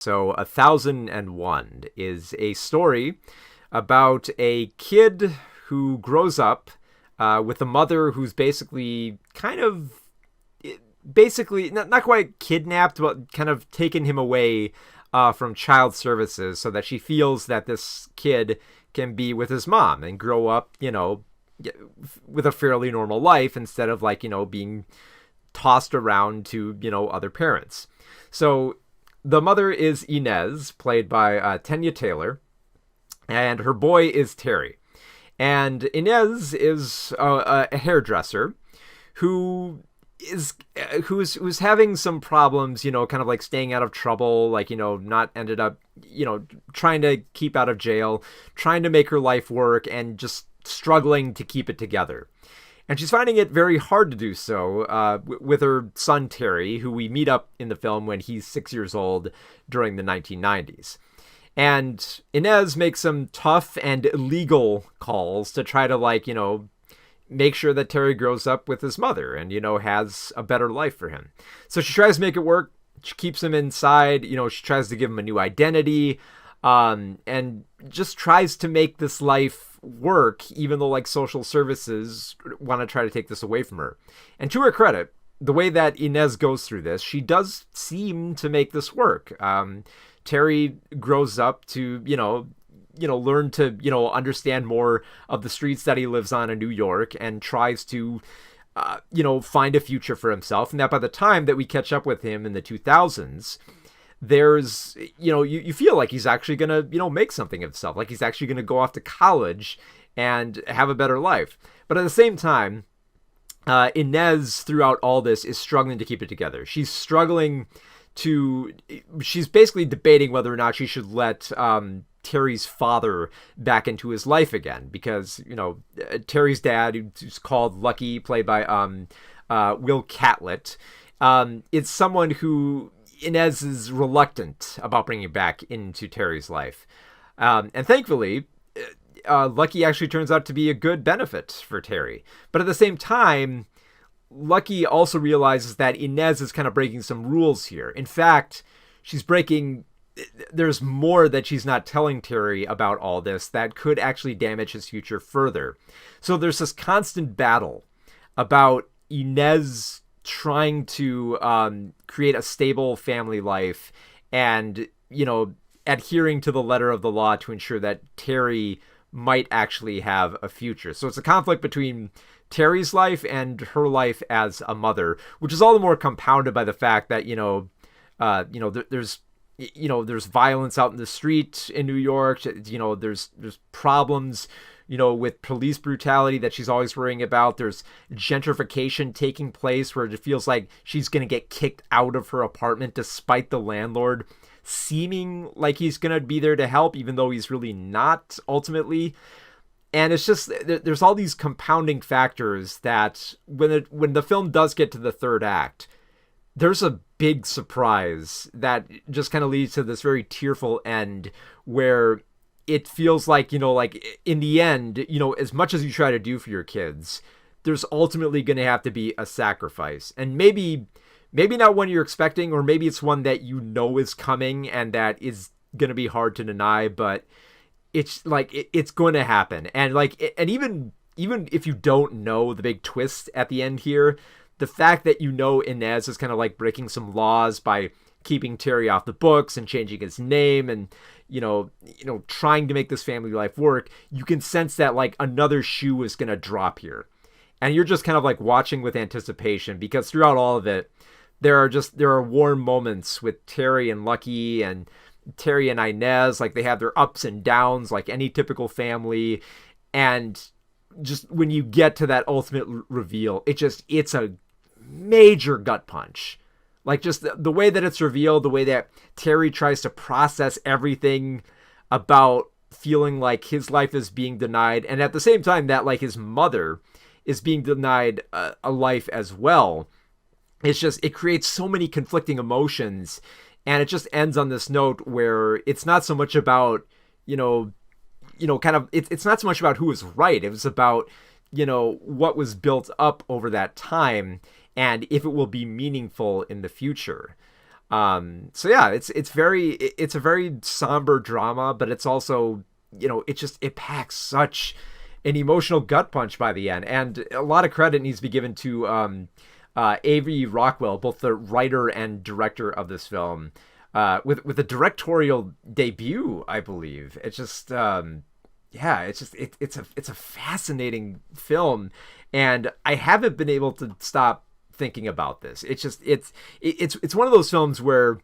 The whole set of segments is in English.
So, 1001 is a story about a kid who grows up with a mother who's basically not quite kidnapped, but kind of taken him away from child services so that she feels that this kid can be with his mom and grow up, with a fairly normal life instead of being tossed around to, other parents. So the mother is Inez, played by Tenya Taylor, and her boy is Terry. And Inez is a hairdresser who's having some problems, kind of like staying out of trouble, not ended up, trying to keep out of jail, trying to make her life work, and just struggling to keep it together. And she's finding it very hard to do so with her son, Terry, who we meet up in the film when he's 6 years old during the 1990s. And Inez makes some tough and illegal calls to try to, make sure that Terry grows up with his mother and, has a better life for him. So she tries to make it work. She keeps him inside. She tries to give him a new identity and just tries to make this life work, even though social services want to try to take this away from her. And to her credit, the way that Inez goes through this, she does seem to make this work. Terry grows up to, learn to, understand more of the streets that he lives on in New York and tries to, find a future for himself. And that by the time that we catch up with him in the 2000s, there's, you feel like he's actually going to, make something of himself, like he's actually going to go off to college and have a better life. But at the same time, Inez, throughout all this, is struggling to keep it together. She's basically debating whether or not she should let Terry's father back into his life again, because, Terry's dad, who's called Lucky, played by Will Catlett, it's someone who Inez is reluctant about bringing back into Terry's life. And thankfully, Lucky actually turns out to be a good benefit for Terry. But at the same time, Lucky also realizes that Inez is kind of breaking some rules here. In fact, there's more that she's not telling Terry about all this that could actually damage his future further. So there's this constant battle about Inez trying to create a stable family life and, adhering to the letter of the law to ensure that Terry might actually have a future. So it's a conflict between Terry's life and her life as a mother, which is all the more compounded by the fact that, there's violence out in the street in New York. There's problems, with police brutality that she's always worrying about. There's gentrification taking place where it feels like she's going to get kicked out of her apartment despite the landlord seeming like he's going to be there to help, even though he's really not ultimately. And it's just, there's all these compounding factors that when the film does get to the third act, there's a big surprise that just kind of leads to this very tearful end where it feels like, in the end, as much as you try to do for your kids, there's ultimately going to have to be a sacrifice. And maybe not one you're expecting, or maybe it's one that is coming and that is going to be hard to deny, but it's it's going to happen. And even if you don't know the big twist at the end here, the fact that Inez is kind of breaking some laws by keeping Terry off the books and changing his name and, trying to make this family life work, you can sense that another shoe is going to drop here. And you're just kind of watching with anticipation, because throughout all of it, there are warm moments with Terry and Lucky and Terry and Inez. They have their ups and downs like any typical family. And just when you get to that ultimate reveal, it's a major gut punch. Just the way that it's revealed, the way that Terry tries to process everything about feeling like his life is being denied, and at the same time that his mother is being denied a life as well. It creates so many conflicting emotions, and it just ends on this note where it's not so much about, it's not so much about who was right. It was about, what was built up over that time and if it will be meaningful in the future. So yeah, it's a very somber drama, but it's also, it packs such an emotional gut punch by the end, and a lot of credit needs to be given to Avery Rockwell, both the writer and director of this film, with a directorial debut, I believe. It's just yeah, it's a fascinating film, and I haven't been able to stop thinking about this. It's one of those films where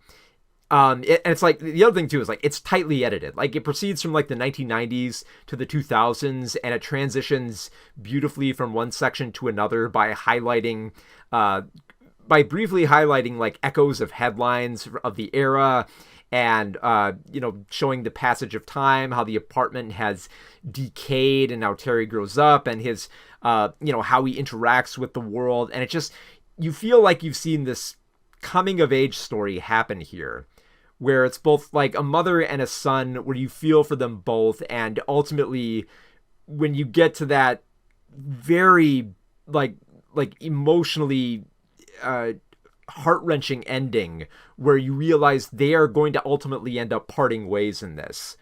and it's like the other thing too is like it's tightly edited. Like it proceeds from like the 1990s to the 2000s, and it transitions beautifully from one section to another by briefly highlighting like echoes of headlines of the era, and showing the passage of time, how the apartment has decayed, and how Terry grows up, and his how he interacts with the world. And it just, you feel like you've seen this coming of age story happen here, where it's both like a mother and a son, where you feel for them both. And ultimately, when you get to that very like emotionally heart-wrenching ending, where you realize they are going to ultimately end up parting ways in this,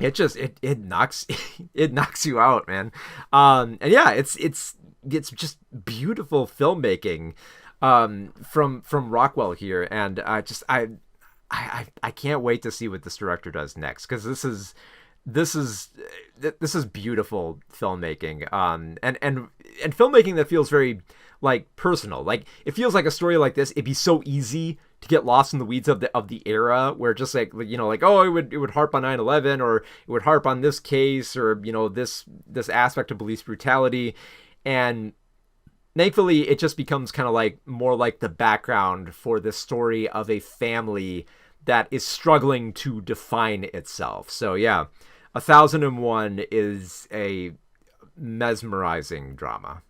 it knocks it knocks you out, man. And yeah, it's just beautiful filmmaking from Rockwell here, and I can't wait to see what this director does next, because this is beautiful filmmaking, and filmmaking that feels very like personal. Like it feels like a story like this, it'd be so easy to get lost in the weeds of the era, where just like oh, it would harp on 9/11, or it would harp on this case, or this aspect of police brutality. And thankfully, it just becomes kind of like more like the background for the story of a family that is struggling to define itself. So yeah, 1001 is a mesmerizing drama.